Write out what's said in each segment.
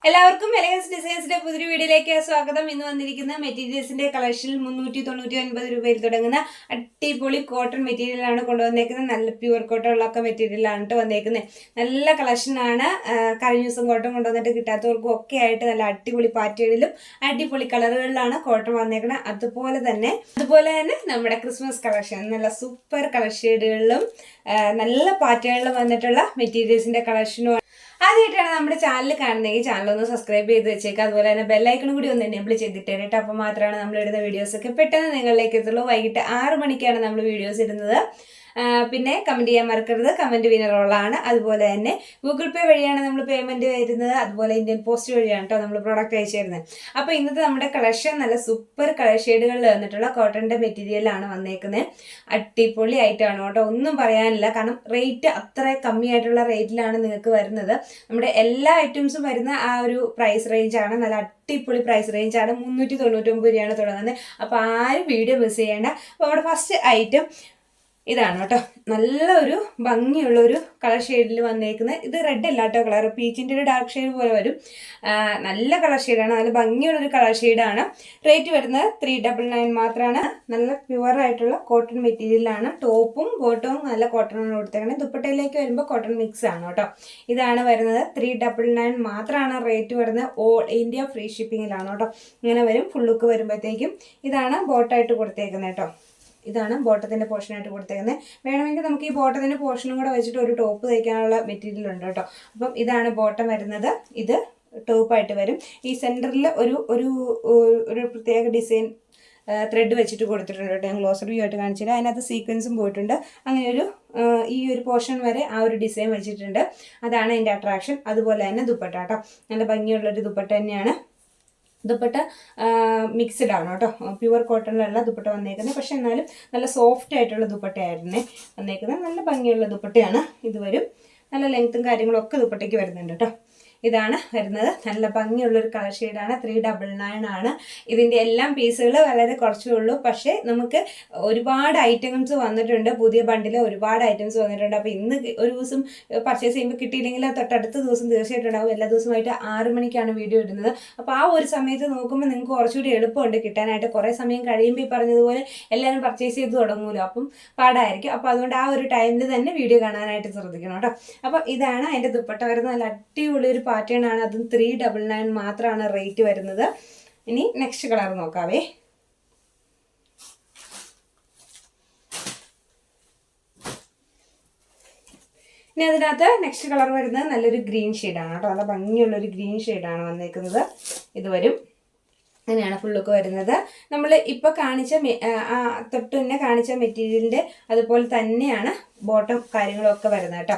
എല്ലാവർക്കും എലഗൻസ് ഡിസൈൻസിന്റെ പുതിയൊരു വീഡിയോയിലേക്ക് സ്വാഗതം. ഇന്ന് വന്നിരിക്കുന്ന മെറ്റീരിയൽസിന്റെ കളക്ഷനിൽ 399 രൂപയിൽ തുടങ്ങുന്ന അടിപൊളി കോട്ടൺ മെറ്റീരിയൽ ആണ് കൊണ്ടുവന്നേക്കുന്നത്. നല്ല പ്യൂർ കോട്ടൺ മെറ്റീരിയലാണ് കേട്ടോ വന്നേക്കുന്നത്. നല്ല കളക്ഷനാണ്. കഴിഞ്ഞ ദിവസം കോട്ടൺ കൊണ്ടുവന്നിട്ട് കിട്ടാത്തവർക്കും ഒക്കെ ആയിട്ട് നല്ല അടിപൊളി പാറ്റേണിലും അടിപൊളി കളറുകളിലാണ് കോട്ടൺ വന്നേക്കുന്നത്. അതുപോലെ തന്നെ നമ്മുടെ ക്രിസ്മസ് കളക്ഷൻ നല്ല സൂപ്പർ കളർ ഷെയ്ഡുകളിലും നല്ല പാറ്റേണിലും വന്നിട്ടുള്ള മെറ്റീരിയൽസിന്റെ കളക്ഷനും. ആദ്യമായിട്ടാണ് നമ്മുടെ ചാനൽ കാണുന്നതെങ്കിൽ ചാനൽ ഒന്ന് സബ്സ്ക്രൈബ് ചെയ്ത് വെച്ചേക്കുക. അതുപോലെ തന്നെ ബെല്ലൈക്കണും കൂടി ഒന്ന് എനേബിൾ ചെയ്തിട്ടേനെ കേട്ടോ. അപ്പോൾ മാത്രമാണ് നമ്മൾ ഇടുന്ന വീഡിയോസൊക്കെ പെട്ടെന്ന് നിങ്ങളിലേക്ക് എത്തുള്ളൂ. വൈകിട്ട് 6 മണിക്കാണ് നമ്മൾ വീഡിയോസ് ഇടുന്നത്. പിന്നെ കമൻറ്റ് ചെയ്യാൻ മറക്കരുത്. കമൻറ്റ് വിനറുള്ളതാണ്. അതുപോലെ തന്നെ ഗൂഗിൾ പേ വഴിയാണ് നമ്മൾ പേയ്മെൻറ്റ് വരുന്നത്. അതുപോലെ ഇന്ത്യൻ പോസ്റ്റ് വഴിയാണ് കേട്ടോ നമ്മൾ പ്രോഡക്റ്റ് അയച്ചു തരുന്നത്. അപ്പോൾ ഇന്നത്തെ നമ്മുടെ കളക്ഷൻ നല്ല സൂപ്പർ കളർ ഷെയ്ഡുകളിൽ വന്നിട്ടുള്ള കോട്ടൻ്റെ മെറ്റീരിയലാണ് വന്നേക്കുന്നത്. അടിപൊളി ആയിട്ടാണ് കേട്ടോ, ഒന്നും പറയാനില്ല. കാരണം റേറ്റ് അത്ര കമ്മിയായിട്ടുള്ള റേറ്റിലാണ് നിങ്ങൾക്ക് വരുന്നത്. നമ്മുടെ എല്ലാ ഐറ്റംസും വരുന്ന ആ ഒരു പ്രൈസ് റേഞ്ചാണ്. നല്ല അടിപൊളി പ്രൈസ് റേഞ്ചാണ്. 399 രൂപയാണ് തുടങ്ങുന്നത്. അപ്പോൾ ആരും വീഡിയോ മിസ് ചെയ്യേണ്ട. അപ്പോൾ നമ്മുടെ ഫസ്റ്റ് ഐറ്റം ഇതാണ് കേട്ടോ. നല്ലൊരു ഭംഗിയുള്ളൊരു കളർ ഷെയ്ഡിൽ വന്നേക്കുന്നത്. ഇത് റെഡ് അല്ല കേട്ടോ കളർ, പീച്ചിൻ്റെ ഒരു ഡാർക്ക് ഷെയ്ഡ് പോലെ വരും. നല്ല കളർ ഷെയ്ഡാണ്, നല്ല ഭംഗിയുള്ളൊരു കളർ ഷെയ്ഡാണ്. റേറ്റ് വരുന്നത് 399 മാത്രമാണ്. നല്ല പ്യുവറായിട്ടുള്ള കോട്ടൺ മെറ്റീരിയലാണ്. ടോപ്പും ബോട്ടവും നല്ല കോട്ടണാണ് കൊടുത്തേക്കുന്നത്. ദുപ്പട്ടയിലേക്ക് വരുമ്പോൾ കോട്ടൺ മിക്സ് ആണ് കേട്ടോ. ഇതാണ് വരുന്നത്. 399 മാത്രമാണ് റേറ്റ് വരുന്നത്. ഓൾ ഇന്ത്യ ഫ്രീ ഷിപ്പിങ്ങിലാണ് കേട്ടോ. ഇങ്ങനെ വരും. ഫുൾ ലുക്ക് വരുമ്പോഴത്തേക്കും ഇതാണ് ബോട്ടായിട്ട് കൊടുത്തേക്കുന്നത് കേട്ടോ. ഇതാണ് ബോട്ടത്തിൻ്റെ പോർഷനായിട്ട് കൊടുത്തേക്കുന്നത്. വേണമെങ്കിൽ നമുക്ക് ഈ ബോട്ടത്തിൻ്റെ പോർഷനും കൂടെ വെച്ചിട്ട് ഒരു ടോപ്പ് തയ്ക്കാനുള്ള മെറ്റീരിയൽ ഉണ്ട് കേട്ടോ. അപ്പം ഇതാണ് ബോട്ടം വരുന്നത്. ഇത് ടോപ്പായിട്ട് വരും. ഈ സെൻറ്ററിൽ ഒരു പ്രത്യേക ഡിസൈൻ ത്രെഡ് വെച്ചിട്ട് കൊടുത്തിട്ടുണ്ട് കേട്ടോ. ഞാൻ ഗ്ലോസർ വ്യൂ ആയിട്ട് കാണിച്ചില്ല. അതിനകത്ത് സീക്വൻസും പോയിട്ടുണ്ട്. അങ്ങനെ ഈ ഒരു പോർഷൻ വരെ ആ ഒരു ഡിസൈൻ വെച്ചിട്ടുണ്ട്. അതാണ് അതിൻ്റെ അട്രാക്ഷൻ. അതുപോലെ തന്നെ ദുപ്പട്ട കേട്ടോ, നല്ല ഭംഗിയുള്ളൊരു ദുപ്പട്ട തന്നെയാണ്. ദുപ്പട്ട മിക്സ്ഡ് ആണ് കേട്ടോ. പ്യുവർ കോട്ടണിലല്ല ദുപ്പട്ട വന്നേക്കുന്നത്. പക്ഷെ എന്നാലും നല്ല സോഫ്റ്റ് ആയിട്ടുള്ള ദുപ്പട്ടയായിരുന്നേ വന്നേക്കുന്നത്. നല്ല ഭംഗിയുള്ള ദുപ്പട്ടയാണ്. ഇത് വരും. നല്ല ലെങ്ത്തും കാര്യങ്ങളൊക്കെ ദുപ്പട്ടയ്ക്ക് വരുന്നുണ്ട് കേട്ടോ. ഇതാണ് വരുന്നത്. നല്ല ഭംഗിയുള്ളൊരു കളർ ഷെയ്ഡാണ്. 399 ആണ്. ഇതിൻ്റെ എല്ലാം പീസുകൾ വളരെ കുറച്ചേ ഉള്ളൂ. പക്ഷേ നമുക്ക് ഒരുപാട് ഐറ്റംസ് വന്നിട്ടുണ്ട്. പുതിയ ബണ്ടിൽ ഒരുപാട് ഐറ്റംസ് വന്നിട്ടുണ്ട്. അപ്പോൾ ഇന്ന് ഒരു ദിവസം പർച്ചേസ് ചെയ്യുമ്പോൾ കിട്ടിയില്ലെങ്കിൽ തൊട്ടടുത്ത ദിവസം തീർച്ചയായിട്ടും ഉണ്ടാവും. എല്ലാ ദിവസമായിട്ട് 6 മണിക്കാണ് വീഡിയോ ഇടുന്നത്. അപ്പോൾ ആ ഒരു സമയത്ത് നോക്കുമ്പോൾ നിങ്ങൾക്ക് കുറച്ചുകൂടി എളുപ്പമുണ്ട് കിട്ടാനായിട്ട്. കുറേ സമയം കഴിയുമ്പോൾ ഈ പറഞ്ഞതുപോലെ എല്ലാവരും പർച്ചേസ് ചെയ്ത് തുടങ്ങുമല്ലോ, അപ്പം പാടായിരിക്കും. അപ്പോൾ അതുകൊണ്ട് ആ ഒരു ടൈമിൽ തന്നെ വീഡിയോ കാണാനായിട്ട് ശ്രദ്ധിക്കണം കേട്ടോ. അപ്പോൾ ഇതാണ് അതിൻ്റെ ദുപ്പട്ട വരുന്നത്. നല്ല അടിപൊളി ഒരു പാറ്റേൺ ആണ്. അതും 399 മാത്രമാണ് റേറ്റ് വരുന്നത്. ഇനി നെക്സ്റ്റ് കളർ നോക്കാവേ. ഇനി അതിനകത്ത് നെക്സ്റ്റ് കളർ വരുന്നത് നല്ലൊരു ഗ്രീൻ ഷെയ്ഡാണ് കേട്ടോ. നല്ല ഭംഗിയുള്ളൊരു ഗ്രീൻ ഷെയ്ഡാണ് വന്നേക്കുന്നത്. ഇത് വരും. അങ്ങനെയാണ് ഫുൾ ലുക്ക് വരുന്നത്. നമ്മൾ ഇപ്പോൾ കാണിച്ച തൊട്ട് തന്നെ കാണിച്ച മെറ്റീരിയലിൻ്റെ അതുപോലെ തന്നെയാണ് ബോട്ടം കാര്യങ്ങളൊക്കെ വരുന്നത് കേട്ടോ.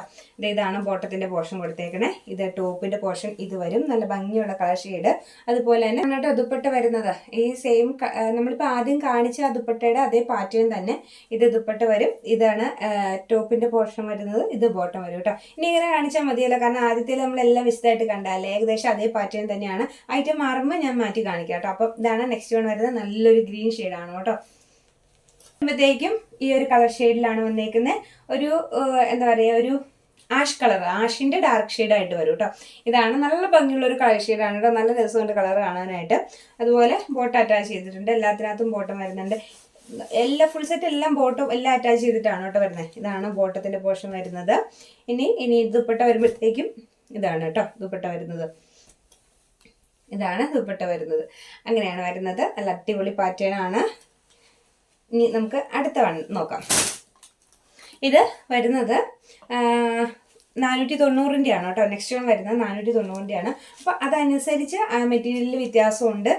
ഇതാണ് ബോട്ടത്തിൻ്റെ പോർഷൻ കൊടുത്തേക്കണേ. ഇത് ടോപ്പിൻ്റെ പോർഷൻ ഇത് വരും. നല്ല ഭംഗിയുള്ള കളർ ഷെയ്ഡ്. അതുപോലെ തന്നെ കേട്ടോ ദുപ്പട്ട വരുന്നത് ഈ സെയിം നമ്മളിപ്പോൾ ആദ്യം കാണിച്ച ആ ദുപ്പട്ടയുടെ അതേ പാറ്റേൺ തന്നെ ഇത് ദുപ്പട്ട വരും. ഇതാണ് ടോപ്പിൻ്റെ പോർഷൻ വരുന്നത്. ഇത് ബോട്ടം വരും കേട്ടോ. ഇനി ഇങ്ങനെ കാണിച്ചാൽ മതിയല്ലോ, കാരണം ആദ്യത്തിൽ നമ്മളെല്ലാം വിശദമായിട്ട് കണ്ടാലേ. ഏകദേശം അതേ പാറ്റേൺ തന്നെയാണ്. ഐറ്റം മാറുമ്പോൾ ഞാൻ മാറ്റി കാണിക്കാം കേട്ടോ. അപ്പം ഇതാണ് നെക്സ്റ്റ് വൺ വരുന്നത്. നല്ലൊരു ഗ്രീൻ ഷെയ്ഡാണ് കേട്ടോ. ും ഈ ഒരു കളർ ഷെയ്ഡിലാണ് വന്നേക്കുന്നത്. ഒരു എന്താ പറയുക, ഒരു ആഷ് കളർ, ആഷിൻ്റെ ഡാർക്ക് ഷെയ്ഡായിട്ട് വരും കേട്ടോ. ഇതാണ് നല്ല ഭംഗിയുള്ള ഒരു കളർ ഷെയ്ഡാണ് കേട്ടോ. നല്ല രസമുണ്ട് കളർ കാണാനായിട്ട്. അതുപോലെ ബോട്ടം അറ്റാച്ച് ചെയ്തിട്ടുണ്ട്. എല്ലാത്തിനകത്തും ബോട്ടം വരുന്നുണ്ട്. എല്ലാ ഫുൾ സെറ്റ് എല്ലാം ബോട്ടം എല്ലാം അറ്റാച്ച് ചെയ്തിട്ടാണ് കേട്ടോ വരുന്നത്. ഇതാണ് ബോട്ടത്തിൻ്റെ പോർഷൻ വരുന്നത്. ഇനി ദുപ്പട്ട വരുമ്പോഴത്തേക്കും ഇതാണ് കേട്ടോ ദുപ്പട്ട വരുന്നത്. ഇതാണ് ദുപ്പട്ട വരുന്നത്. അങ്ങനെയാണ് വരുന്നത്. നല്ല അടിപൊളി പാറ്റേൺ ആണ്. ഇനി നമുക്ക് അടുത്ത വൺ നോക്കാം. ഇത് വരുന്നത് 490 ആണ് കേട്ടോ. നെക്സ്റ്റ് വൺ വരുന്നത് 490 അപ്പോൾ അതനുസരിച്ച് ആ മെറ്റീരിയലിൽ വ്യത്യാസമുണ്ട്.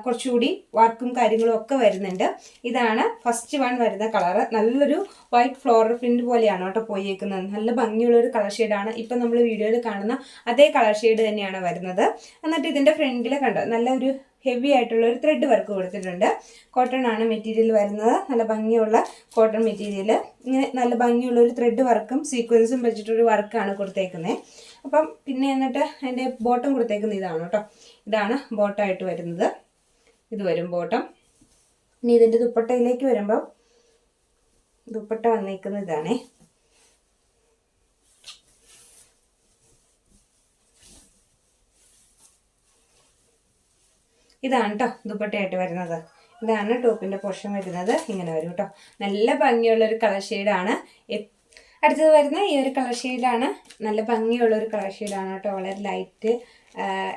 കുറച്ചുകൂടി വർക്കും കാര്യങ്ങളും ഒക്കെ വരുന്നുണ്ട്. ഇതാണ് ഫസ്റ്റ് വൺ വരുന്ന കളറ്. നല്ലൊരു വൈറ്റ് ഫ്ലോറൽ പ്രിന്റ് പോലെയാണ് കേട്ടോ പോയേക്കുന്നത്. നല്ല ഭംഗിയുള്ളൊരു കളർ ഷെയ്ഡാണ്. ഇപ്പം നമ്മൾ വീഡിയോയിൽ കാണുന്ന അതേ കളർ ഷെയ്ഡ് തന്നെയാണ് വരുന്നത്. എന്നിട്ട് ഇതിൻ്റെ ഫ്രണ്ടിൽ കണ്ടോ നല്ലൊരു ഹെവി ആയിട്ടുള്ള ഒരു ത്രെഡ് വർക്ക് കൊടുത്തിട്ടുണ്ട്. കോട്ടൺ ആണ് മെറ്റീരിയൽ വരുന്നത്. നല്ല ഭംഗിയുള്ള കോട്ടൺ മെറ്റീരിയൽ. ഇങ്ങനെ നല്ല ഭംഗിയുള്ള ഒരു ത്രെഡ് വർക്കും സീക്വൻസും വെച്ചിട്ടൊരു വർക്കാണ് കൊടുത്തേക്കുന്നത്. അപ്പം പിന്നെ എന്നിട്ട് അതിൻ്റെ ബോട്ടം കൊടുത്തേക്കുന്നത് ഇതാണ് കേട്ടോ. ഇതാണ് ബോട്ടമായിട്ട് വരുന്നത്. ഇത് വരും ബോട്ടം. ഇനി ഇതിൻ്റെ ദുപ്പട്ടയിലേക്ക് വരുമ്പോൾ ദുപ്പട്ട വന്നേക്കുന്നത് ഇതാണേ. ഇതാണ് കേട്ടോ ദുപ്പട്ടയായിട്ട് വരുന്നത്. ഇതാണ് ടോപ്പിൻ്റെ പോർഷൻ വരുന്നത്. ഇങ്ങനെ വരും കേട്ടോ. നല്ല ഭംഗിയുള്ളൊരു കളർ ഷെയ്ഡാണ്. അടുത്തത് വരുന്ന ഈ ഒരു കളർ ഷെയ്ഡാണ്. നല്ല ഭംഗിയുള്ളൊരു കളർ ഷെയ്ഡാണ് കേട്ടോ. വളരെ ലൈറ്റ്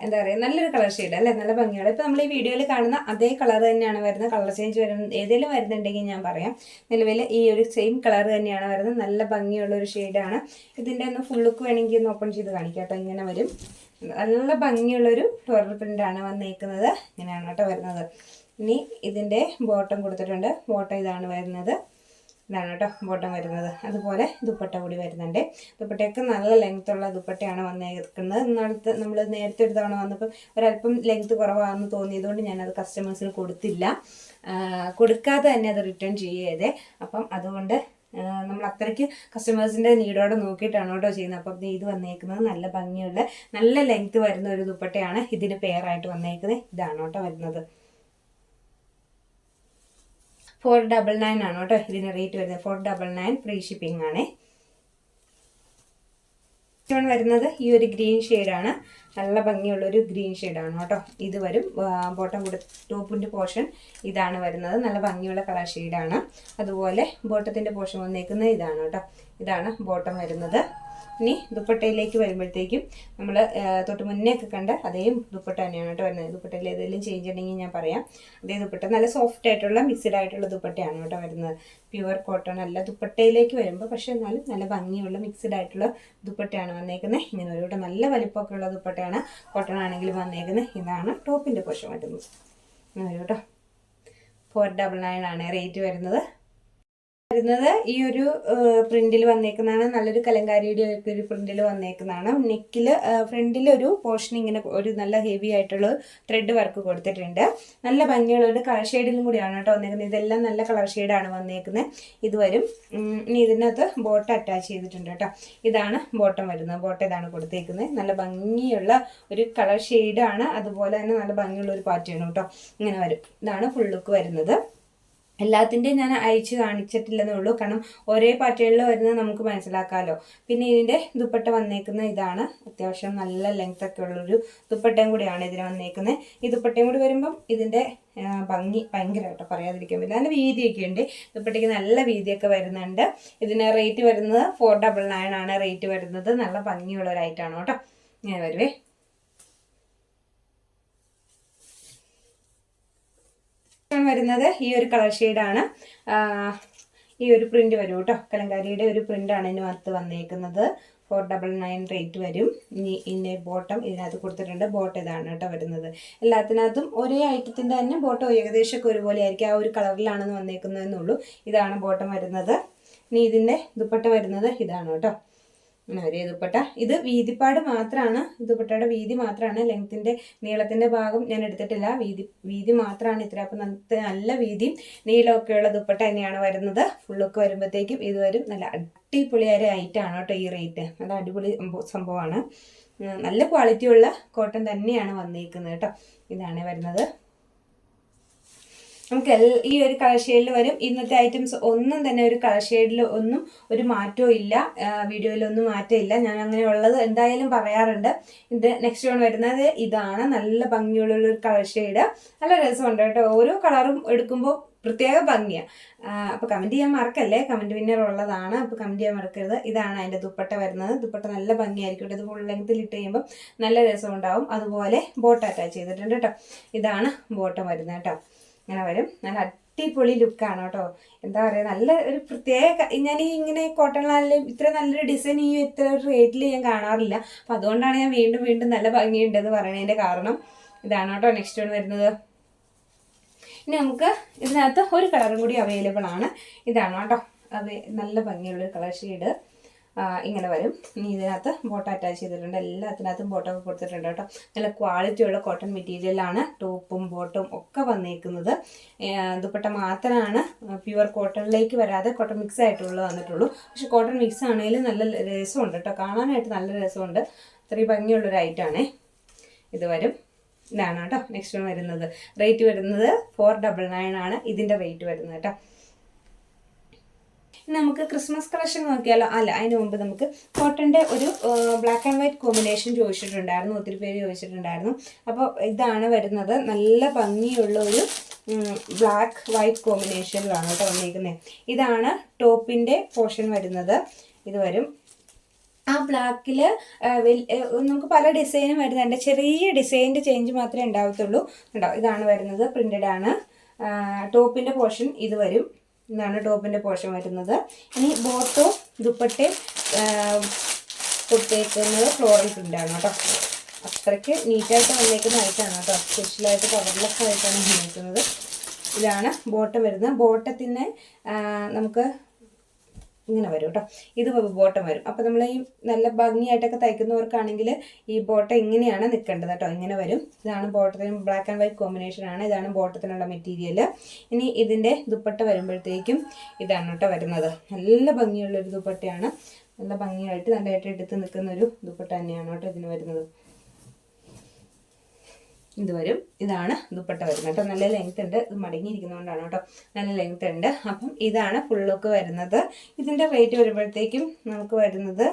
എന്താ പറയുക, നല്ലൊരു കളർ ഷെയ്ഡ് അല്ലേ, നല്ല ഭംഗിയുള്ള. ഇപ്പോൾ നമ്മൾ ഈ വീഡിയോയിൽ കാണുന്ന അതേ കളർ തന്നെയാണ് വരുന്നത്. കളർ ചേഞ്ച് വരുന്നത് ഏതെങ്കിലും വരുന്നുണ്ടെങ്കിൽ ഞാൻ പറയാം. നിലവിൽ ഈ ഒരു സെയിം കളർ തന്നെയാണ് വരുന്നത്. നല്ല ഭംഗിയുള്ളൊരു ഷെയ്ഡാണ്. ഇതിൻ്റെ ഒന്ന് ഫുൾ ലുക്ക് വേണമെങ്കിൽ ഒന്ന് ഓപ്പൺ ചെയ്ത് കാണിക്കാം കേട്ടോ. ഇങ്ങനെ വരും. നല്ല ഭംഗിയുള്ളൊരു ഫ്ലോറൽ പ്രിൻ്റാണ് വന്നേക്കുന്നത്. ഇങ്ങനെയാണ് കേട്ടോ വരുന്നത്. ഇനി ഇതിൻ്റെ ബോട്ടം കൊടുത്തിട്ടുണ്ട്. ബോട്ടം ഇതാണ് വരുന്നത്. ഇതാണ് കേട്ടോ ബോട്ടം വരുന്നത്. അതുപോലെ ദുപ്പട്ട കൂടി വരുന്നുണ്ട്. ദുപ്പട്ടയൊക്കെ നല്ല ലെങ്ത് ഉള്ള ദുപ്പട്ടയാണ് വന്നേക്കുന്നത്. നമ്മൾ നേരത്തെ ഒരു തവണ വന്നപ്പോൾ ഒരല്പം ലെങ്ത് കുറവാണെന്ന് തോന്നിയതുകൊണ്ട് ഞാനത് കസ്റ്റമേഴ്സിന് കൊടുത്തില്ല. കൊടുക്കാതെ തന്നെ അത് റിട്ടേൺ ചെയ്യരുതേ. അപ്പം അതുകൊണ്ട് നമ്മൾ അത്രയ്ക്ക് കസ്റ്റമേഴ്സിൻ്റെ നീഡോടെ നോക്കിയിട്ടാണ് കേട്ടോ ചെയ്യുന്നത്. അപ്പം ഇത് വന്നേക്കുന്നത് നല്ല ഭംഗിയുള്ള നല്ല ലെങ്ത് വരുന്ന ഒരു ദുപ്പട്ടയാണ്. ഇതിന് പെയറായിട്ട് വന്നേക്കുന്നത് ഇതാണ് കേട്ടോ വരുന്നത്. 499 ആണ് കേട്ടോ ഇതിന് റേറ്റ് വരുന്നത്. 499 ഫ്രീ ഷിപ്പിംഗ് ആണ്. വരുന്നത് ഈ ഒരു ഗ്രീൻ ഷെയ്ഡാണ്. നല്ല ഭംഗിയുള്ളൊരു ഗ്രീൻ ഷെയ്ഡാണ് കേട്ടോ. ഇത് വരും. ബോട്ടം കൂടെ ടോപ്പിൻ്റെ പോർഷൻ ഇതാണ് വരുന്നത്. നല്ല ഭംഗിയുള്ള കളർ ഷെയ്ഡാണ്. അതുപോലെ ബോട്ടത്തിൻ്റെ പോർഷൻ വന്നേക്കുന്നത് ഇതാണ് കേട്ടോ. ഇതാണ് ബോട്ടം വരുന്നത്. ഇനി ദുപ്പട്ടയിലേക്ക് വരുമ്പോഴത്തേക്കും നമ്മൾ തൊട്ട് മുന്നേ ഒക്കെ കണ്ട അതേ ദുപ്പട്ട തന്നെയാണ് കേട്ടോ വരുന്നത്. ദുപ്പട്ടയിൽ ഏതെങ്കിലും ചേഞ്ച് ഉണ്ടെങ്കിൽ ഞാൻ പറയാം. അതേ ദുപ്പട്ട നല്ല സോഫ്റ്റ് ആയിട്ടുള്ള മിക്സ്ഡ് ആയിട്ടുള്ള ദുപ്പട്ടയാണ് കേട്ടോ വരുന്നത്. പ്യുവർ കോട്ടൺ അല്ല ദുപ്പട്ടയിലേക്ക് വരുമ്പോൾ, പക്ഷെ എന്നാലും നല്ല ഭംഗിയുള്ള മിക്സ്ഡ് ആയിട്ടുള്ള ദുപ്പട്ടയാണ് വന്നേക്കുന്നത്. ഇങ്ങനെ ഒരു കേട്ടോ. നല്ല വലിപ്പമൊക്കെ ഉള്ള ദുപ്പട്ടയാണ്. കോട്ടൺ ആണെങ്കിലും വന്നേക്കുന്നത്. ഇതാണ് ടോപ്പിൻ്റെ പോർഷൻ വരുന്നത്. ഇങ്ങനെ ഒരു കേട്ടോ. 499 ആണ് റേറ്റ് വരുന്നത്. ഈ ഒരു പ്രിന്റിൽ വന്നേക്കുന്നതാണ്. നല്ലൊരു കലങ്കാരിയുടെ ഒക്കെ ഒരു പ്രിന്റിൽ വന്നേക്കുന്നതാണ്. നെക്കിൽ ഫ്രണ്ടിൽ ഒരു പോർഷൻ ഇങ്ങനെ ഒരു നല്ല ഹെവി ആയിട്ടുള്ള ത്രെഡ് വർക്ക് കൊടുത്തിട്ടുണ്ട്. നല്ല ഭംഗിയുള്ള ഒരു കളർ ഷെയ്ഡിലും കൂടിയാണ് കേട്ടോ വന്നേക്കുന്നത്. ഇതെല്ലാം നല്ല കളർ ഷെയ്ഡാണ് വന്നേക്കുന്നത്. ഇത് വരും. ഇനി ഇതിനകത്ത് ബോട്ടം അറ്റാച്ച് ചെയ്തിട്ടുണ്ട് കേട്ടോ. ഇതാണ് ബോട്ടം വരുന്നത്. ബോട്ടം ഇതാണ് കൊടുത്തേക്കുന്നത്. നല്ല ഭംഗിയുള്ള ഒരു കളർ ഷെയ്ഡാണ്. അതുപോലെ തന്നെ നല്ല ഭംഗിയുള്ള ഒരു പാറ്റേൺ കേട്ടോ. ഇങ്ങനെ വരും. ഇതാണ് ഫുൾ ലുക്ക് വരുന്നത്. എല്ലാത്തിൻ്റെയും ഞാൻ അയച്ച് കാണിച്ചിട്ടില്ലെന്നേ ഉള്ളൂ. കാരണം ഒരേ പാറ്റേണിൽ വരുന്നത് നമുക്ക് മനസ്സിലാക്കാമല്ലോ. പിന്നെ ഇതിൻ്റെ ദുപ്പട്ട വന്നേക്കുന്നത് ഇതാണ്. അത്യാവശ്യം നല്ല ലെങ്ത് ഒക്കെ ഉള്ളൊരു ദുപ്പട്ടയും കൂടിയാണ് ഇതിന് വന്നേക്കുന്നത്. ഈ ദുപ്പട്ടയും കൂടി വരുമ്പം ഇതിൻ്റെ ഭംഗി ഭയങ്കരമായിട്ട് പറയാതിരിക്കാൻ പറ്റില്ല. നല്ല വീതിയൊക്കെ ഉണ്ട്. ദുപ്പട്ടയ്ക്ക് നല്ല വീതിയൊക്കെ വരുന്നുണ്ട്. ഇതിന് റേറ്റ് വരുന്നത് 499 ആണ് റേറ്റ് വരുന്നത്. നല്ല ഭംഗിയുള്ള ഒരു ഐറ്റാണ് കേട്ടോ. ഇങ്ങനെ വരുവേ. വരുന്നത് ഈ ഒരു കളർ ഷെയ്ഡാണ്. ഈ ഒരു പ്രിന്റ് വരും കേട്ടോ. കലങ്കാരിയുടെ ഒരു പ്രിന്റാണ് ഇതിനകത്ത് വന്നേക്കുന്നത്. 499 റേറ്റ് വരും. ഇനി ബോട്ടം ഇതിനകത്ത് കൊടുത്തിട്ടുണ്ട്. ബോട്ടം ഇതാണ് കേട്ടോ വരുന്നത്. എല്ലാത്തിനകത്തും ഒരേ ഐറ്റത്തിൻ്റെ തന്നെ ബോട്ടം ഏകദേശമൊക്കെ ഒരുപോലെ ആയിരിക്കും. ആ ഒരു കളറിലാണെന്ന് വന്നേക്കുന്നതെന്നുള്ളൂ. ഇതാണ് ബോട്ടം വരുന്നത്. ഇനി ഇതിൻ്റെ ദുപ്പട്ട വരുന്നത് ഇതാണ് കേട്ടോ. ഒരേ ദുപ്പട്ട. ഇത് വീതിപ്പാട് മാത്രമാണ്. ദുപ്പട്ടയുടെ വീതി മാത്രമാണ്. ലെങ്ത്തിൻ്റെ നീളത്തിൻ്റെ ഭാഗം ഞാൻ എടുത്തിട്ടില്ല. വീതി മാത്രമാണ് ഇത്ര. അപ്പം നല്ല വീതിയും നീളമൊക്കെയുള്ള ദുപ്പട്ട തന്നെയാണ് വരുന്നത്. ഫുള്ളൊക്കെ വരുമ്പോഴത്തേക്കും ഇത് വരും. നല്ല അടിപൊളിയായ ഐറ്റാണ് കേട്ടോ ഈ റേറ്റ്. നല്ല അടിപൊളി സംഭവമാണ്. നല്ല ക്വാളിറ്റിയുള്ള കോട്ടൺ തന്നെയാണ് വന്നിരിക്കുന്നത് കേട്ടോ. ഇതാണ് വരുന്നത്. നമുക്ക് ഈ ഒരു കളർ ഷെയ്ഡിൽ വരും. ഇന്നത്തെ ഐറ്റംസ് ഒന്നും തന്നെ ഒരു കളർ ഷെയ്ഡിൽ ഒന്നും ഒരു മാറ്റവും ഇല്ല. വീഡിയോയിലൊന്നും മാറ്റമില്ല. ഞാൻ അങ്ങനെ ഉള്ളത് എന്തായാലും പറയാറുണ്ട്. ഇത് നെക്സ്റ്റ് വൺ വരുന്നത് ഇതാണ്. നല്ല ഭംഗിയുള്ളൊരു കളർ ഷെയ്ഡ്. നല്ല രസമുണ്ട് കേട്ടോ. ഓരോ കളറും എടുക്കുമ്പോൾ പ്രത്യേക ഭംഗിയാണ്. അപ്പോൾ കമൻറ്റ് ചെയ്യാൻ മറക്കല്ലേ. കമൻറ്റ് വിന്നർ ഉള്ളതാണ്. അപ്പോൾ കമൻറ്റ് ചെയ്യാൻ മറക്കരുത്. ഇതാണ് അതിൻ്റെ ദുപ്പട്ട വരുന്നത്. ദുപ്പട്ട നല്ല ഭംഗിയായിരിക്കും. ഇത് ഫുൾ ലെങ്ത്തിൽ ഇട്ട് കഴിയുമ്പോൾ നല്ല രസമുണ്ടാവും. അതുപോലെ ബോട്ടം അറ്റാച്ച് ചെയ്തിട്ടുണ്ട് കേട്ടോ. ഇതാണ് ബോട്ടം വരുന്നത് കേട്ടോ. ഇങ്ങനെ വരും. നല്ല അടിപൊളി ലുക്കാണ് കേട്ടോ. എന്താ പറയുക, നല്ല ഒരു പ്രത്യേക. ഞാൻ ഈ ഇങ്ങനെ കോട്ടണിലായാലും ഇത്ര നല്ലൊരു ഡിസൈൻ ഈ ഇത്ര റേറ്റിൽ ഞാൻ കാണാറില്ല. അപ്പം അതുകൊണ്ടാണ് ഞാൻ വീണ്ടും വീണ്ടും നല്ല ഭംഗിയുണ്ടെന്ന് പറയുന്നതിൻ്റെ കാരണം. ഇതാണ് കേട്ടോ നെക്സ്റ്റ് വൺ വരുന്നത്. ഇനി നമുക്ക് ഇതിനകത്ത് ഒരു കളറും കൂടി അവൈലബിൾ ആണ്. ഇതാണ് കേട്ടോ. നല്ല ഭംഗിയുള്ളൊരു കളർ ഷെയ്ഡ്. ഇങ്ങനെ വരും. ഇനി ഇതിനകത്ത് ബോട്ടം അറ്റാച്ച് ചെയ്തിട്ടുണ്ട്. എല്ലാത്തിനകത്തും ബോട്ടമൊക്കെ കൊടുത്തിട്ടുണ്ട് കേട്ടോ. നല്ല ക്വാളിറ്റിയുള്ള കോട്ടൺ മെറ്റീരിയലാണ് ടോപ്പും ബോട്ടവും ഒക്കെ വന്നേക്കുന്നത്. ദുപ്പട്ട മാത്രമാണ് പ്യുവർ കോട്ടണിലേക്ക് വരാതെ കോട്ടൺ മിക്സ് ആയിട്ടുള്ള വന്നിട്ടുള്ളൂ. പക്ഷെ കോട്ടൺ മിക്സ് ആണെങ്കിലും നല്ല രസമുണ്ട് കേട്ടോ. കാണാനായിട്ട് നല്ല രസമുണ്ട്. അത്രയും ഭംഗിയുള്ളൊരു ഐറ്റാണേ. ഇത് വരും. ഇതാണ് കേട്ടോ നെക്സ്റ്റ് വരുന്നത്. റേറ്റ് വരുന്നത് 499 ആണ് ഇതിൻ്റെ റേറ്റ് വരുന്നത് കേട്ടോ. നമുക്ക് ക്രിസ്മസ് കളക്ഷൻ നോക്കിയാലോ? അല്ല, അതിന് മുമ്പ് നമുക്ക് കോട്ടൻ്റെ ഒരു ബ്ലാക്ക് ആൻഡ് വൈറ്റ് കോമ്പിനേഷൻ ചോദിച്ചിട്ടുണ്ടായിരുന്നു, ഒത്തിരി പേര് ചോദിച്ചിട്ടുണ്ടായിരുന്നു. അപ്പോൾ ഇതാണ് വരുന്നത്. നല്ല ഭംഗിയുള്ള ഒരു ബ്ലാക്ക് വൈറ്റ് കോമ്പിനേഷനിലാണ് കേട്ടോ വന്നിരിക്കുന്നത്. ഇതാണ് ടോപ്പിൻ്റെ പോർഷൻ വരുന്നത്. ഇത് വരും. ആ ബ്ലാക്കിൽ നമുക്ക് പല ഡിസൈനും വരുന്നുണ്ട്. ചെറിയ ഡിസൈനിൻ്റെ ചേഞ്ച് മാത്രമേ ഉണ്ടാവത്തുള്ളൂ. കേട്ടോ, ഇതാണ് വരുന്നത്. പ്രിൻ്റഡ് ആണ്. ടോപ്പിൻ്റെ പോർഷൻ ഇത് വരും. ഇതാണ് ടോപ്പിൻ്റെ പോർഷൻ വരുന്നത്. ഇനി ബോട്ടോ ദുപ്പട്ടയും കൊടുത്തേക്കുന്നത് ഫ്ലോറൽ പ്രിൻ്റാണ് കേട്ടോ. അത്രയ്ക്ക് നീറ്റായിട്ട് വന്നേക്കുന്ന ആയിട്ടാണ് കേട്ടോ. സ്പെഷ്യലായിട്ട് കവർലെസ് ആയിട്ടാണ് വന്നേക്കുന്നത്. ഇതാണ് ബോട്ടം വരുന്നത്. ബോട്ടത്തിന് നമുക്ക് ഇങ്ങനെ വരും കേട്ടോ. ഇത് ബോട്ടം വരും. അപ്പോൾ നമ്മൾ ഈ നല്ല ഭംഗിയായിട്ടൊക്കെ തയ്ക്കുന്നവർക്കാണെങ്കിൽ ഈ ബോട്ടം ഇങ്ങനെയാണ് നിൽക്കേണ്ടത് കേട്ടോ. ഇങ്ങനെ വരും. ഇതാണ് ബോട്ടത്തിന് ബ്ലാക്ക് ആൻഡ് വൈറ്റ് കോമ്പിനേഷനാണ്. ഇതാണ് ബോട്ടത്തിനുള്ള മെറ്റീരിയൽ. ഇനി ഇതിൻ്റെ ദുപ്പട്ട വരുമ്പോഴത്തേക്കും ഇതാണ് കേട്ടോ വരുന്നത്. നല്ല ഭംഗിയുള്ളൊരു ദുപ്പട്ടയാണ്. നല്ല ഭംഗിയായിട്ട് നല്ലതായിട്ട് എടുത്ത് നിൽക്കുന്ന ഒരു ദുപ്പട്ട തന്നെയാണ് കേട്ടോ ഇതിന് വരുന്നത്. ഇത് വരും. ഇതാണ് ദുപ്പട്ട വരുന്നത് കേട്ടോ. നല്ല ലെങ്ത് ഉണ്ട്. ഇത് മടങ്ങിയിരിക്കുന്നതുകൊണ്ടാണ് കേട്ടോ. നല്ല ലെങ്ത് ഉണ്ട്. അപ്പം ഇതാണ് ഫുൾ ലുക്ക് വരുന്നത്. ഇതിൻ്റെ റേറ്റ് വരുമ്പോഴത്തേക്കും നമുക്ക് വരുന്നത്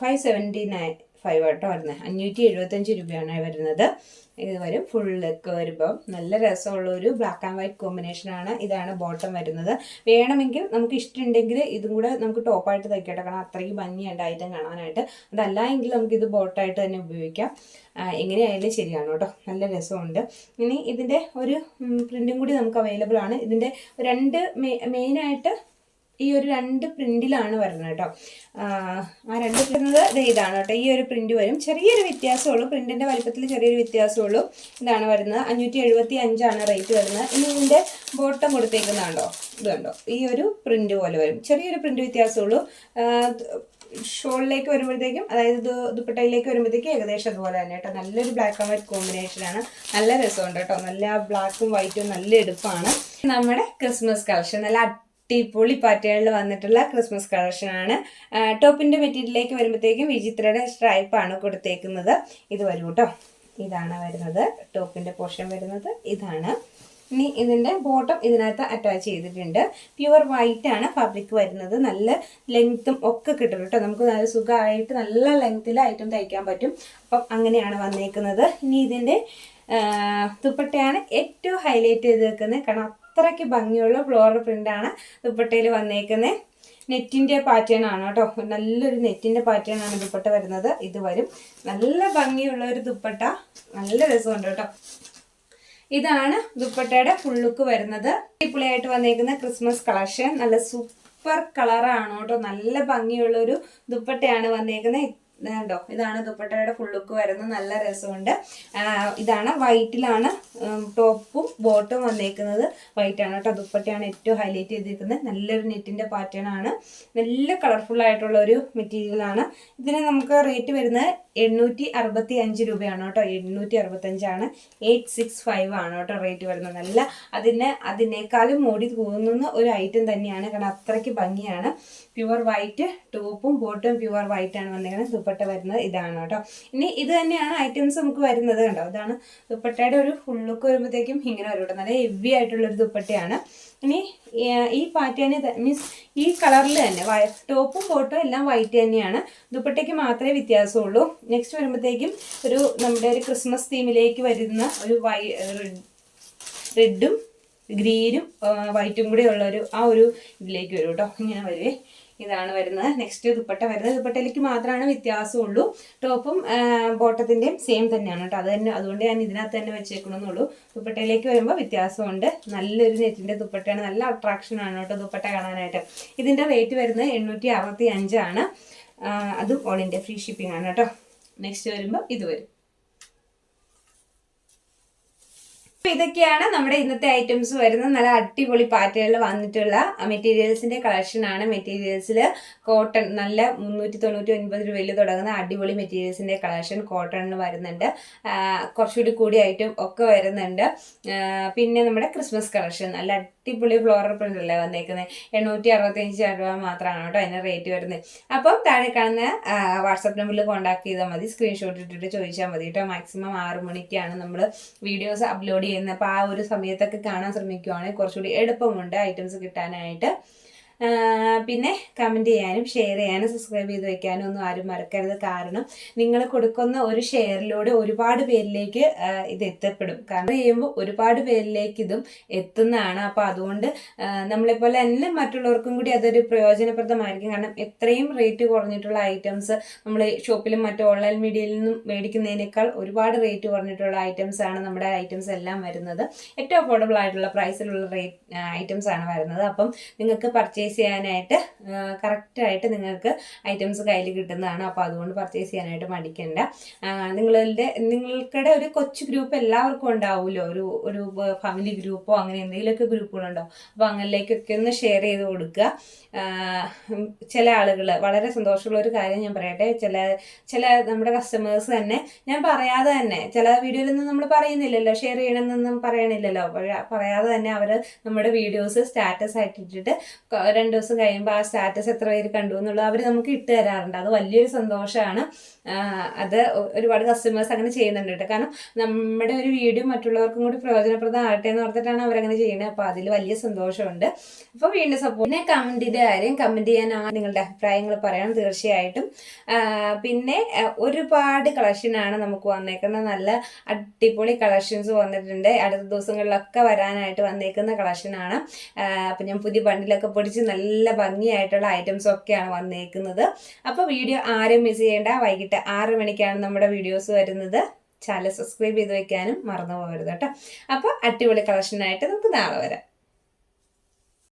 575 കേട്ടോ വരുന്നത്. 575 രൂപയാണ് വരുന്നത്. ഇത് വരും. ഫുൾ ലുക്ക് വരുമ്പം നല്ല രസമുള്ള ഒരു ബ്ലാക്ക് ആൻഡ് വൈറ്റ് കോമ്പിനേഷനാണ്. ഇതാണ് ബോട്ടം വരുന്നത്. വേണമെങ്കിൽ നമുക്ക് ഇഷ്ടമുണ്ടെങ്കിൽ ഇതും കൂടെ നമുക്ക് ടോപ്പായിട്ട് തയ്ക്കട്ടെ. കാരണം അത്രയ്ക്ക് ഭംഗിയുണ്ട് ഐറ്റം കാണാനായിട്ട്. അതല്ല എങ്കിൽ നമുക്കിത് ബോട്ടായിട്ട് തന്നെ ഉപയോഗിക്കാം. എങ്ങനെയായാലും ശരിയാണ് കേട്ടോ. നല്ല രസമുണ്ട്. ഇനി ഇതിൻ്റെ ഒരു പ്രിൻറ്റും കൂടി നമുക്ക് അവൈലബിൾ ആണ്. ഇതിൻ്റെ മെയിനായിട്ട് ഈ ഒരു 2 പ്രിന്റിലാണ് വരുന്നത് കേട്ടോ. ആ 2 പ്രിന്റുന്നത് ഇതാണ് കേട്ടോ. ഈ ഒരു പ്രിന്റ് വരും. ചെറിയൊരു വ്യത്യാസമുള്ളൂ. പ്രിന്റിന്റെ വലിപ്പത്തിൽ ചെറിയൊരു വ്യത്യാസമുള്ളൂ. ഇതാണ് വരുന്നത്. 575 റേറ്റ് വരുന്നത്. ഇനി ഇതിന്റെ ബോട്ടം കൊടുത്തേക്കുന്നതാണ്ടോ? ഇത് കണ്ടോ? ഈ ഒരു പ്രിന്റ് പോലെ വരും. ചെറിയൊരു പ്രിന്റ് വ്യത്യാസമുള്ളൂ. ഷോളിലേക്ക് വരുമ്പോഴത്തേക്കും, അതായത് ദുപ്പട്ടയിലേക്ക് വരുമ്പോഴത്തേക്കും ഏകദേശം അതുപോലെ തന്നെ കേട്ടോ. നല്ലൊരു ബ്ലാക്ക് ആൻഡ് വൈറ്റ് കോമ്പിനേഷനാണ്. നല്ല രസമുണ്ട് കേട്ടോ. നല്ല ബ്ലാക്കും വൈറ്റും നല്ല എടുപ്പാണ്. നമ്മുടെ ക്രിസ്മസ് കളക്ഷൻ നല്ല അടിപൊളി പാറ്റേണിൽ വന്നിട്ടുള്ള ക്രിസ്മസ് കളക്ഷനാണ്. ടോപ്പിൻ്റെ മെറ്റീരിയലിലേക്ക് വരുമ്പോഴത്തേക്കും വിചിത്രയുടെ സ്ട്രൈപ്പാണ് കൊടുത്തേക്കുന്നത്. ഇത് വരും കേട്ടോ. ഇതാണ് വരുന്നത്. ടോപ്പിൻ്റെ പോർഷൻ വരുന്നത് ഇതാണ്. ഇനി ഇതിൻ്റെ ബോട്ടം ഇതിനകത്ത് അറ്റാച്ച് ചെയ്തിട്ടുണ്ട്. പ്യുവർ വൈറ്റ് ആണ് ഫാബ്രിക് വരുന്നത്. നല്ല ലെങ്ത്തും ഒക്കെ കിട്ടും കേട്ടോ. നമുക്ക് നല്ല സുഖമായിട്ട് നല്ല ലെങ്ത്തിൽ ഐറ്റം തയ്ക്കാൻ പറ്റും. അപ്പം അങ്ങനെയാണ് വന്നേക്കുന്നത്. ഇനി ഇതിൻ്റെ ദുപ്പട്ടയാണ് ഏറ്റവും ഹൈലൈറ്റ് ചെയ്ത് വെക്കുന്നത്. കാരണം അത്രയ്ക്ക് ഭംഗിയുള്ള ഫ്ലോറൽ പ്രിൻ്റാണ് ദുപ്പട്ടയിൽ വന്നേക്കുന്നത്. നെറ്റിൻ്റെ പാറ്റേൺ ആണ് കേട്ടോ. നല്ലൊരു നെറ്റിൻ്റെ പാറ്റേൺ ആണ് ദുപ്പട്ട വരുന്നത്. ഇത് വരും. നല്ല ഭംഗിയുള്ള ഒരു ദുപ്പട്ട. നല്ല രസമുണ്ട് കേട്ടോ. ഇതാണ് ദുപ്പട്ടയുടെ ഫുൾ ലുക്ക് വരുന്നത്. അടിപൊളിയായിട്ട് വന്നേക്കുന്ന ക്രിസ്മസ് കളക്ഷൻ. നല്ല സൂപ്പർ കളറാണ് കേട്ടോ. നല്ല ഭംഗിയുള്ളൊരു ദുപ്പട്ടയാണ് വന്നേക്കുന്നത്. കണ്ടോ? ഇതാണ് ദുപ്പട്ടയുടെ ഫുൾ ലുക്ക് വരുന്നത്. നല്ല രസമുണ്ട്. ഇതാണ് വൈറ്റിലാണ് ടോപ്പും ബോട്ടും വന്നേക്കുന്നത്. വൈറ്റാണ് കേട്ടോ. ദുപ്പട്ടയാണ് ഏറ്റവും ഹൈലൈറ്റ് ചെയ്തിരിക്കുന്നത്. നല്ലൊരു നെറ്റിൻ്റെ പാറ്റേൺ ആണ്. നല്ല കളർഫുൾ ആയിട്ടുള്ള ഒരു മെറ്റീരിയലാണ്. ഇതിന് നമുക്ക് റേറ്റ് വരുന്നത് 865 രൂപയാണ് കേട്ടോ. 865 865 ആണ് കേട്ടോ റേറ്റ് വരുന്നത്. നല്ല അതിനേക്കാളും മോടി തോന്നുന്ന ഒരു ഐറ്റം തന്നെയാണ്. കാരണം അത്രയ്ക്ക് ഭംഗിയാണ്. പ്യുവർ വൈറ്റ് ടോപ്പും ബോട്ടും പ്യുവർ വൈറ്റ് ആണ് വന്നിരിക്കുന്നത്. ദുപ്പട്ട വരുന്നത് ഇതാണ് കേട്ടോ. ഇനി ഇത് തന്നെയാണ് ഐറ്റംസ് നമുക്ക് വരുന്നത്. കണ്ടോ? ഇതാണ് ദുപ്പട്ടയുടെ ഒരു ഫുൾ ലുക്ക് വരുമ്പോഴത്തേക്കും ഇങ്ങനെ വരും കേട്ടോ. നല്ല ഹെവി ആയിട്ടുള്ളൊരു ദുപ്പട്ടയാണ്. ഇനി ഈ പാറ്റേൺ മീൻസ് ഈ കളറിൽ തന്നെ ടോപ്പും ബോട്ടും എല്ലാം വൈറ്റ് തന്നെയാണ്. ദുപ്പട്ടയ്ക്ക് മാത്രമേ വ്യത്യാസമുള്ളൂ. നെക്സ്റ്റ് വരുമ്പോഴത്തേക്കും നമ്മുടെ ഒരു ക്രിസ്മസ് തീമിലേക്ക് വരുന്ന ഒരു റെഡും ഗ്രീനും വൈറ്റും കൂടി ഉള്ളൊരു ആ ഒരു ഇതിലേക്ക് വരും കേട്ടോ. ഇങ്ങനെ വരുവേ. ഇതാണ് വരുന്നത്. നെക്സ്റ്റ് ദുപ്പട്ട വരുന്നത്. ദുപ്പട്ടയിലേക്ക് മാത്രമാണ് വ്യത്യാസമുള്ളൂ. ടോപ്പും ബോട്ടത്തിൻ്റെയും സെയിം തന്നെയാണ് കേട്ടോ. അതുകൊണ്ട് ഞാൻ ഇതിനകത്ത് തന്നെ വെച്ചേക്കണമെന്നുള്ളൂ. ദുപ്പട്ടയിലേക്ക് വരുമ്പോൾ വ്യത്യാസമുണ്ട്. നല്ലൊരു നെറ്റിൻ്റെ ദുപ്പട്ടയാണ്. നല്ല അട്രാക്ഷനാണ് കേട്ടോ ദുപ്പട്ട കാണാനായിട്ട്. ഇതിൻ്റെ റേറ്റ് വരുന്നത് 865. അതും ഓൾ ഇന്ത്യ ഫ്രീ ഷിപ്പിംഗ് ആണ് കേട്ടോ. നെക്സ്റ്റ് വരുമ്പോൾ ഇത് വരും. അപ്പോൾ ഇതൊക്കെയാണ് നമ്മുടെ ഇന്നത്തെ ഐറ്റംസ് വരുന്നത്. നല്ല അടിപൊളി പാറ്റേണിൽ വന്നിട്ടുള്ള മെറ്റീരിയൽസിന്റെ കളക്ഷനാണ്. മെറ്റീരിയൽസിൽ കോട്ടൺ നല്ല 399 രൂപയിൽ തുടങ്ങുന്ന അടിപൊളി മെറ്റീരിയൽസിന്റെ കളക്ഷൻ കോട്ടണിൽ വരുന്നുണ്ട്. കുറച്ചുകൂടി കൂടിയ ഐറ്റം ഒക്കെ വരുന്നുണ്ട്. പിന്നെ നമ്മുടെ ക്രിസ്മസ് കളക്ഷൻ നല്ല അടിപൊളി ഫ്ലോറൽ പ്രിന്റ് അല്ലേ വന്നേക്കുന്നത്. 865 രൂപ മാത്രമാണ് കേട്ടോ അതിന് റേറ്റ് വരുന്നത്. അപ്പം താഴെ കാണുന്ന വാട്സപ്പ് നമ്പറിൽ കോൺടാക്ട് ചെയ്താൽ മതി. സ്ക്രീൻഷോട്ട് ഇട്ടിട്ട് ചോദിച്ചാൽ മതി കേട്ടോ. മാക്സിമം 6 മണിക്കാണ് നമ്മൾ വീഡിയോസ് അപ്ലോഡ് ചെയ്യുന്നത്. അപ്പോൾ ആ ഒരു സമയത്തൊക്കെ കാണാൻ ശ്രമിക്കുവാണെങ്കിൽ കുറച്ചുകൂടി എളുപ്പമുണ്ട് ഐറ്റംസ് കിട്ടാനായിട്ട്. പിന്നെ കമൻറ്റ് ചെയ്യാനും ഷെയർ ചെയ്യാനും സബ്സ്ക്രൈബ് ചെയ്ത് വെക്കാനും ഒന്നും ആരും മറക്കരുത്. കാരണം നിങ്ങൾ കൊടുക്കുന്ന ഒരു ഷെയറിലൂടെ ഒരുപാട് പേരിലേക്ക് ഇത് എത്തപ്പെടും. കാരണം ചെയ്യുമ്പോൾ ഒരുപാട് പേരിലേക്ക് ഇതും എത്തുന്നതാണ്. അപ്പോൾ അതുകൊണ്ട് നമ്മളെപ്പോലെ തന്നെ മറ്റുള്ളവർക്കും കൂടി അതൊരു പ്രയോജനപ്രദമായിരിക്കും. കാരണം എത്രയും റേറ്റ് കുറഞ്ഞിട്ടുള്ള ഐറ്റംസ് നമ്മൾ ഷോപ്പിലും മറ്റു ഓൺലൈൻ മീഡിയയിൽ നിന്നും മേടിക്കുന്നതിനേക്കാൾ ഒരുപാട് റേറ്റ് കുറഞ്ഞിട്ടുള്ള ഐറ്റംസ് ആണ് നമ്മുടെ ഐറ്റംസ് എല്ലാം വരുന്നത്. ഏറ്റവും അഫോർഡബിൾ ആയിട്ടുള്ള പ്രൈസിലുള്ള ഐറ്റംസ് ആണ് വരുന്നത്. അപ്പം നിങ്ങൾക്ക് പർച്ചേസ് ചെയ്യാനായിട്ട് കറക്റ്റായിട്ട് നിങ്ങൾക്ക് ഐറ്റംസ് കയ്യിൽ കിട്ടുന്നതാണ്. അപ്പോൾ അതുകൊണ്ട് പർച്ചേസ് ചെയ്യാനായിട്ട് മടിക്കേണ്ട. നിങ്ങൾക്കിടെ ഒരു കൊച്ചു ഗ്രൂപ്പ് എല്ലാവർക്കും ഉണ്ടാവുമല്ലോ, ഒരു ഫാമിലി ഗ്രൂപ്പോ അങ്ങനെ എന്തെങ്കിലുമൊക്കെ ഗ്രൂപ്പുകളുണ്ടോ. അപ്പോൾ അങ്ങനെയൊക്കെ ഒന്ന് ഷെയർ ചെയ്ത് കൊടുക്കുക. ചില ആളുകൾ വളരെ സന്തോഷമുള്ള ഒരു കാര്യം ഞാൻ പറയട്ടെ, ചില നമ്മുടെ കസ്റ്റമേഴ്സ് തന്നെ ഞാൻ പറയാതെ തന്നെ, ചില വീഡിയോയിലൊന്നും നമ്മൾ പറയുന്നില്ലല്ലോ, ഷെയർ ചെയ്യണമെന്നൊന്നും പറയണില്ലല്ലോ, പറയാതെ തന്നെ അവർ നമ്മുടെ വീഡിയോസ് സ്റ്റാറ്റസ് ആയിട്ട് ഇട്ടിട്ട് 2 ദിവസം കഴിയുമ്പോൾ ആ സ്റ്റാറ്റസ് എത്ര പേര് കണ്ടു എന്നുള്ളത് അവർ നമുക്ക് ഇട്ട് തരാറുണ്ട്. അത് വലിയൊരു സന്തോഷമാണ്. അത് ഒരുപാട് കസ്റ്റമേഴ്സ് അങ്ങനെ ചെയ്യുന്നുണ്ട് കേട്ടോ. കാരണം നമ്മുടെ ഒരു വീഡിയോ മറ്റുള്ളവർക്കും കൂടി പ്രയോജനപ്രദമാകട്ടെ എന്ന് ഓർത്തിട്ടാണ് അവരങ്ങനെ ചെയ്യുന്നത്. അപ്പോൾ അതിൽ വലിയ സന്തോഷമുണ്ട്. അപ്പോൾ വീണ്ടും സപ്പോർട്ട് കമൻറ്റിൻ്റെ കാര്യം, കമൻറ്റ് ചെയ്യാൻ നിങ്ങളുടെ അഭിപ്രായങ്ങൾ പറയണം തീർച്ചയായിട്ടും. പിന്നെ ഒരുപാട് കളക്ഷനാണ് നമുക്ക് വന്നേക്കുന്നത്. നല്ല അടിപൊളി കളക്ഷൻസ് വന്നിട്ടുണ്ട്. അടുത്ത ദിവസങ്ങളിലൊക്കെ വരാനായിട്ട് വന്നേക്കുന്ന കളക്ഷനാണ്. അപ്പം ഞാൻ പുതിയ ബണ്ടിലൊക്കെ പൊടിച്ച് നല്ല ഭംഗിയായിട്ടുള്ള ഐറ്റംസ് ഒക്കെയാണ് വന്നേക്കുന്നത്. അപ്പോൾ വീഡിയോ ആരും മിസ് ചെയ്യേണ്ട. വൈകിട്ട് 6 മണിക്കാണ് നമ്മുടെ വീഡിയോസ് വരുന്നത്. ചാനൽ സബ്സ്ക്രൈബ് ചെയ്ത് വെക്കാനും മറന്നു പോകരുത് കേട്ടോ. അപ്പോൾ അടിപൊളി കളക്ഷനായിട്ട് നമുക്ക് നാളെ വരാം.